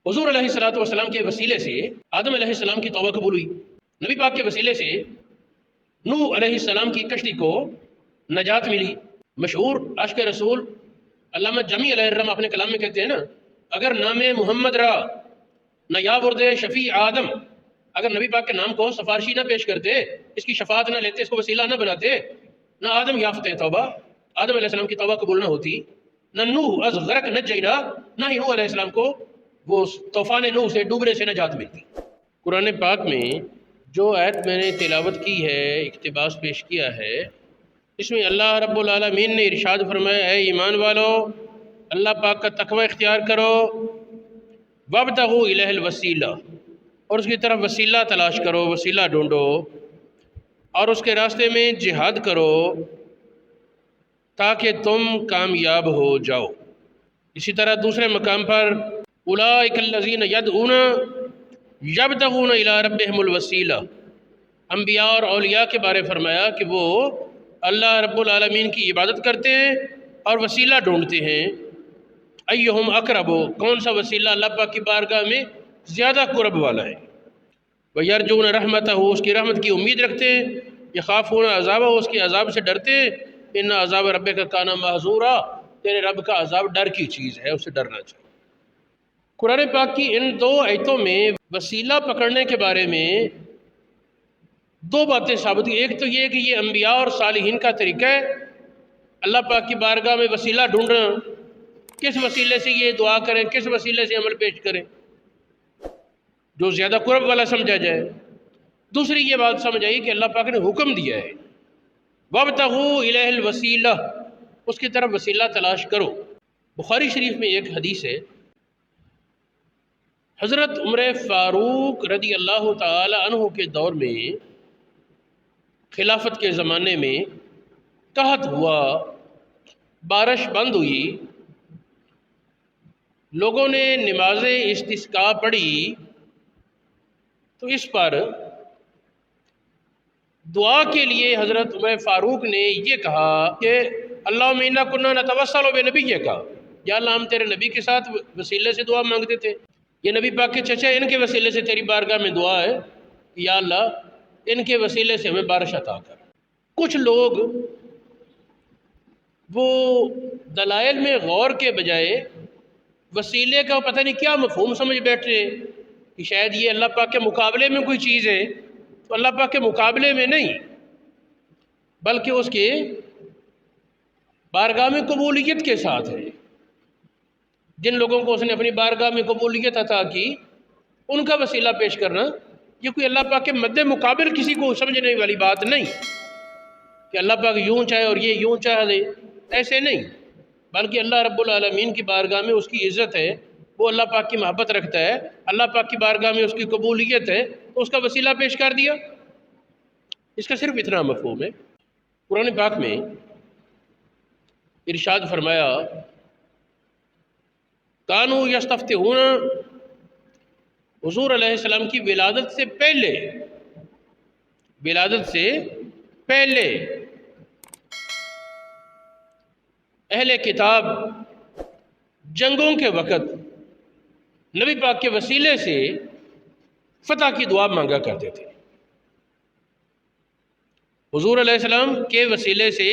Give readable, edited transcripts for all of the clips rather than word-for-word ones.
حضور علیہ الصلوۃ والسلام کے وسیلے سے آدم علیہ السلام کی توبہ قبول ہوئی، نبی پاک کے وسیلے سے نوح علیہ السلام کی کشتی کو نجات ملی۔ مشہور عاشق رسول علامہ جمی علیہ الرحمہ اپنے کلام میں کہتے ہیں نا، اگر نام محمد را نہ یا ورد شفیع آدم، اگر نبی پاک کے نام کو سفارشی نہ پیش کرتے، اس کی شفاعت نہ لیتے، اس کو وسیلہ نہ بناتے، نہ آدم یافت توبہ، آدم علیہ السلام کی توبہ قبول نہ ہوتی، نہ نوح از غرق نجینا، نہ ہی نوح علیہ السلام کو وہ طوفان نوح سے ڈوبنے سے نجات ملتی۔ قرآن پاک میں جو آیت میں نے تلاوت کی ہے، اقتباس پیش کیا ہے، اس میں اللہ رب العالمین نے ارشاد فرمایا، اے ایمان والو اللہ پاک کا تقوی اختیار کرو، وابتغوا الیہ الوسیلہ، اور اس کی طرف وسیلہ تلاش کرو، وسیلہ ڈھونڈو، اور اس کے راستے میں جہاد کرو تاکہ تم کامیاب ہو جاؤ۔ اسی طرح دوسرے مقام پر اولئک الذین یدعون یبتغون الی ربہم الوسیلہ، انبیاء اور اولیاء کے بارے فرمایا کہ وہ اللہ رب العالمین کی عبادت کرتے ہیں اور وسیلہ ڈھونڈتے ہیں، ایہم اقرب، کون سا وسیلہ اللہ پاک کی بارگاہ میں زیادہ قرب والا ہے، وَيَرْجُونَ رَحْمَتَهُ، اس کی رحمت کی امید رکھتے ہیں، یخافون عذابہ، اس کے عذاب سے ڈرتے ہیں، ان عذاب ربک کان محذورا، تیرے رب کا عذاب ڈر کی چیز ہے، اسے ڈرنا چاہیے۔ قرآن پاک کی ان دو آیتوں میں وسیلہ پکڑنے کے بارے میں دو باتیں ثابت ہوئی۔ ایک تو یہ کہ یہ انبیاء اور صالحین کا طریقہ ہے، اللہ پاک کی بارگاہ میں وسیلہ ڈھونڈنا، کس وسیلے سے یہ دعا کریں، کس وسیلے سے عمل پیش کریں جو زیادہ قرب والا سمجھا جائے۔ دوسری یہ بات سمجھ آئی کہ اللہ پاک نے حکم دیا ہے، وابتغوا الیہ الوسیلہ، اس کی طرف وسیلہ تلاش کرو۔ بخاری شریف میں ایک حدیث ہے، حضرت عمر فاروق رضی اللہ تعالی عنہ کے دور میں، خلافت کے زمانے میں قحط ہوا، بارش بند ہوئی، لوگوں نے نماز استسقاء پڑھی، تو اس پر دعا کے لیے حضرت عمر فاروق نے یہ کہا کہ اللہم انا کنا نتوسل بنبیک، یا اللہ ہم تیرے نبی کے ساتھ وسیلے سے دعا مانگتے تھے، یہ نبی پاک کے چچا، ان کے وسیلے سے تیری بارگاہ میں دعا ہے کہ یا اللہ ان کے وسیلے سے ہمیں بارش عطا کر۔ کچھ لوگ وہ دلائل میں غور کے بجائے وسیلے کا پتہ نہیں کیا مفہوم سمجھ بیٹھے کہ شاید یہ اللہ پاک کے مقابلے میں کوئی چیز ہے، تو اللہ پاک کے مقابلے میں نہیں، بلکہ اس کے بارگاہ میں قبولیت کے ساتھ ہے۔ جن لوگوں کو اس نے اپنی بارگاہ میں قبولیت عطا کی، ان کا وسیلہ پیش کرنا یہ کوئی اللہ پاک کے مد مقابل کسی کو سمجھنے والی بات نہیں کہ اللہ پاک یوں چاہے اور یہ یوں چاہے دے، ایسے نہیں، بلکہ اللہ رب العالمین کی بارگاہ میں اس کی عزت ہے، وہ اللہ پاک کی محبت رکھتا ہے، اللہ پاک کی بارگاہ میں اس کی قبولیت ہے، تو اس کا وسیلہ پیش کر دیا۔ اس کا صرف اتنا مفہوم ہے۔ قرآن پاک میں ارشاد فرمایا، کانو یستفتحون، حضور علیہ السلام کی ولادت سے پہلے، ولادت سے پہلے اہل کتاب جنگوں کے وقت نبی پاک کے وسیلے سے فتح کی دعا مانگا کرتے تھے۔ حضور علیہ السلام کے وسیلے سے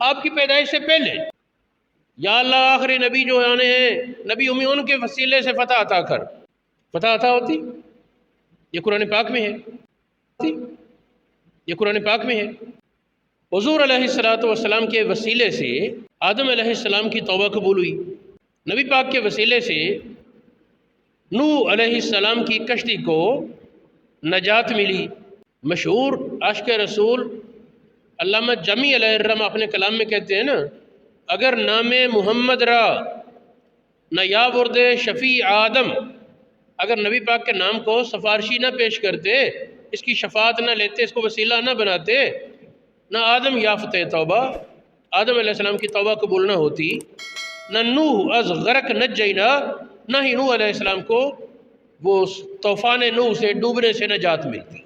آپ کی پیدائش سے پہلے، یا اللہ آخری نبی جو آنے ہیں، نبی امی، ان کے وسیلے سے فتح عطا کر۔ فتح عطا ہوتی، یہ قرآن پاک میں ہے، یہ قرآن پاک میں ہے۔ حضور علیہ السلام کے وسیلے سے آدم علیہ السلام کی توبہ قبول ہوئی، نبی پاک کے وسیلے سے نوح علیہ السلام کی کشتی کو نجات ملی۔ مشہور عاشق رسول علامہ جمی علیہ الرحمہ اپنے کلام میں کہتے ہیں نا، اگر نام محمد را نہ یا ورد شفیع آدم، اگر نبی پاک کے نام کو سفارشی نہ پیش کرتے، اس کی شفاعت نہ لیتے، اس کو وسیلہ نہ بناتے، نہ آدم یافت توبہ، آدم علیہ السلام کی توبہ قبول نہ ہوتی، نہ نوح از غرق نجینا، نہ ہی نوح علیہ السلام کو وہ طوفان نوح سے ڈوبنے سے نجات ملتی۔